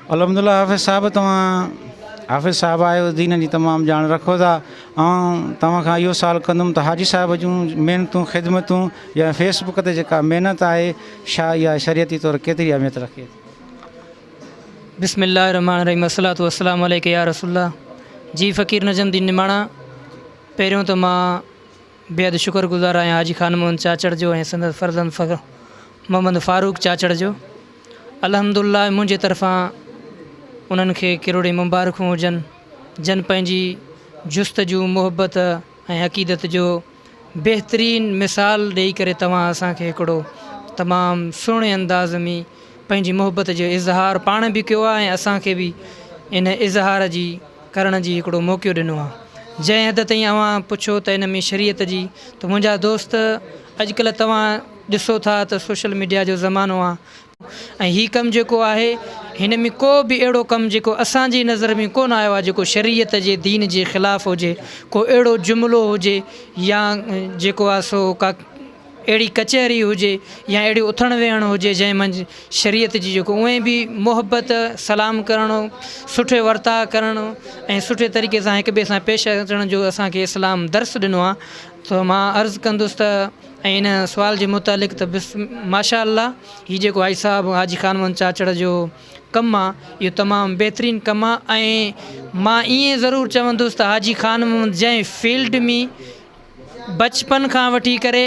अल्हम्दुलिल्लाह हाफ़िज़ साहब, तव्हां हाफ़िज़ साहब आहियो, दीन जी तमामु ॼाण रखो था। ऐं तव्हां खां इहो सुवालु कंदुमि त हाजी साहिब जूं महिनतूं ख़िदमतूं या फेसबुक ते जेका महिनत आहे, छा इहा शरीयती तौरु केतिरी अहमियत रखे? बिस्मिल्लाहिर्रहमानिर्रहीम, अस्सलातु वस्सलामु अलैका या रसूलल्लाह। जी फ़कीर नजमुद्दीन निमाणा, पहिरियों त मां बेहद शुक्रगुज़ार आहियां हाजी ख़ान मोहम्मद चाचड़ जो ऐं संदसि फ़र्ज़ंद मोहम्मद फ़ारूक चाचड़ जो। अल्हम्दुलिल्लाह मुंहिंजे तरफ़ां उन्हनि खे किरोड़े मुबारकूं हुजनि, जन पंहिंजी जुस्तजू मुहबत ऐं अक़ीदत जो बहितरीन मिसाल ॾेई करे तव्हां असांखे हिकिड़ो तमामु सुहिणे अंदाज़ में पंहिंजी मुहबत जो इज़हार पाण बि कयो आहे ऐं असांखे बि इन इज़हार जी करण जी हिकिड़ो मौक़ो ॾिनो आहे। जंहिं हद ताईं अव्हां पुछो त इन में शरीयत जी, त मुंहिंजा दोस्त अॼुकल्ह तव्हां ॾिसो था त सोशल मीडिया जो ज़मानो आहे ऐं हीउ कमु जेको आहे हिन में को बि अहिड़ो कमु जेको असांजी नज़र में कोन आयो आहे जेको शरीयत जे दीन जे ख़िलाफ़ु हुजे, को अहिड़ो जुमिलो हुजे या जेको आहे सो का अहिड़ी कचहरी हुजे या अहिड़ी उथण वेहण हुजे जंहिं मंझि शरीयत जी जेको उहे बि मुहबत सलाम करणु, सुठे वर्ता करणु ऐं सुठे तरीक़े सां हिक ॿिए सां पेश अचण जो असांखे इस्लाम दर्स ॾिनो आहे। त मां अर्ज़ु कंदुसि त ऐं इन सुवाल जे मुतालिक़ त माशा अल्लाह, हीउ जेको हाजी साहिबु हाजी ख़ान मोहम्मद चाचड़ जो कमु आहे इहो तमामु बहितरीनु कमु आहे। ऐं मां ईअं ज़रूरु चवंदुसि त हाजी ख़ान मोहम्मद जंहिं फील्ड में बचपन खां वठी करे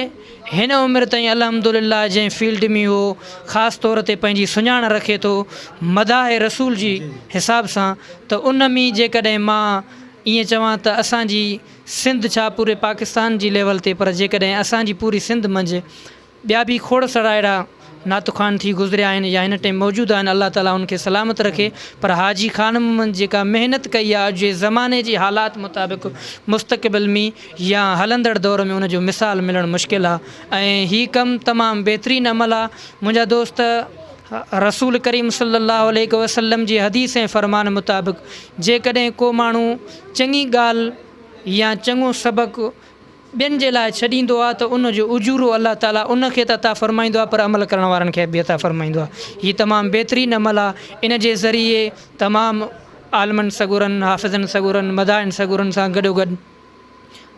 हिन उमिरि ताईं अल्हम्दुलिल्लाह जंहिं फील्ड में उहो ख़ासि तौर ते पंहिंजी सुञाण रखे थो मदाह रसूल जी हिसाब सां, त उन में जेकॾहिं मां ईअं चवां त असांजी सिंध छा पूरे पाकिस्तान जी लेवल ते, पर जेकॾहिं असांजी पूरी सिंध मंझि ॿिया बि खोड़ सारा अहिड़ा नात ख़ान थी गुज़रिया आहिनि या हिन टाइम मौजूदु आहिनि, अल्लाह ताला उनखे सलामत रखे। पर हाजी ख़ान मोहम्मद जेका महिनत कई आहे अॼु जे ज़माने जे हालात मुताबिक़ मुस्तक़बिल में या हलंदड़ दौर में उनजो मिसाल मिलणु मुश्किल आहे ऐं हीउ कमु तमामु बहितरीनु अमल आहे। मुंहिंजा दोस्त रसूल करीम सल्लल्लाहु अलैहि वसल्लम जी हदीस ऐं फ़रमान मुताबिक़ जेकॾहिं को माण्हू चङी ॻाल्हि या चङो सबक़ु ॿियनि जे लाइ छॾींदो आहे त उनजो उजूरो अल्लाह ताला उनखे त अता फ़रमाईंदो आहे, पर अमल करण वारनि खे बि अता फ़रमाईंदो आहे। हीउ तमामु बहितरीनु अमल आहे। इन जे ज़रिए तमामु आलमनि सगुरनि, हाफ़िज़नि सगुरनि, मदाइन सगुरनि सां गॾोगॾु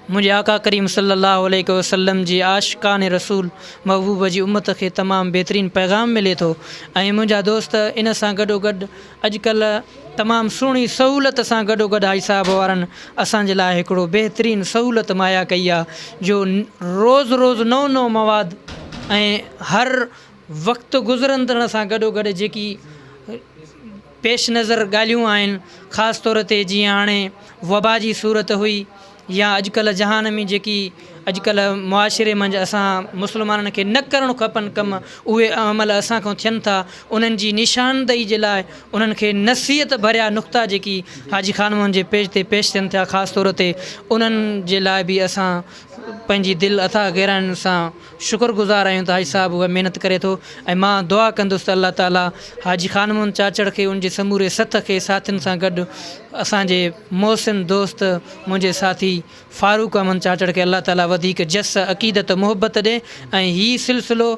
मुंहिंजे आका करीम सल्लल्लाहु अलैहि वसल्लम जी आशिकान रसूल महबूब जी उम्मत खे तमामु बहितरीनु पैगाम मिले थो। ऐं मुंहिंजा दोस्त इन सां गॾोगॾु अॼुकल्ह तमामु सुहिणी सहूलियत सां गॾोगॾु हाजी साहिब वारनि असांजे लाइ हिकिड़ो बहितरीनु सहूलियत मुहैया कई आहे जो रोज़ु रोज़ु नओं नओं मवाद ऐं हर वक़्तु गुज़रंदड़ सां गॾोगॾु जेकी पेश नज़र ॻाल्हियूं आहिनि, ख़ासि तौर ते जीअं हाणे वबा जी सूरत हुई या अॼुकल्ह जहान में जेकी अॼुकल्ह मुआशिरे मंझि असां मुस्लमाननि खे न करणु खपनि कमु, उहे अमल असां खां थियनि था। उन्हनि जी निशानदेही जे लाइ उन्हनि खे नसीहत भरिया नुक़्ता जेकी हाजी ख़ान मोहम्मद जे पेज ते पेश थियनि था, ख़ासि तौर ते उन्हनि जे लाइ बि असां पंहिंजी दिलि अथा गहराइनि सां शुक्रगुज़ार आहियूं त हाजी साहिबु उहा महिनत करे थो। ऐं मां दुआ कंदुसि त अल्लाह ताला हाजी ख़ान मोहम्मद चाचड़ खे उनजे समूरे सथ खे साथियुनि सां गॾु असांजे मोहसिन दोस्त मुंहिंजे साथी फ़ारूक अहमद चाचड़ खे अल्लाह ताला वधीक जस अक़ीदत मुहबत ॾे ऐं हीउ सिलसिलो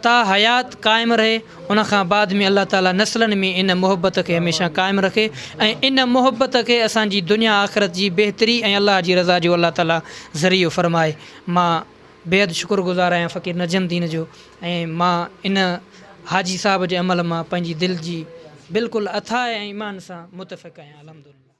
ता हयात क़ाइमु रहे। उनखां बाद में अल्लाह ताला नस्लनि में इन मुहबत खे हमेशह क़ाइमु रखे ऐं इन मुहबत खे असांजी दुनिया आख़िरत जी बहितरी ऐं अल्लाह जी रज़ा जो अल्लाह ताला ज़रियो फ़रमाए। मां बेहद शुक्रगुज़ार आहियां फ़कीर नजमुद्दीन जो ऐं मां इन हाजी साहिब जे अमल मां पंहिंजी दिलि जी बिल्कुलु अथाह ऐं ईमान सां मुतफ़िक़ आहियां। अल्हम्दुलिल्लाह।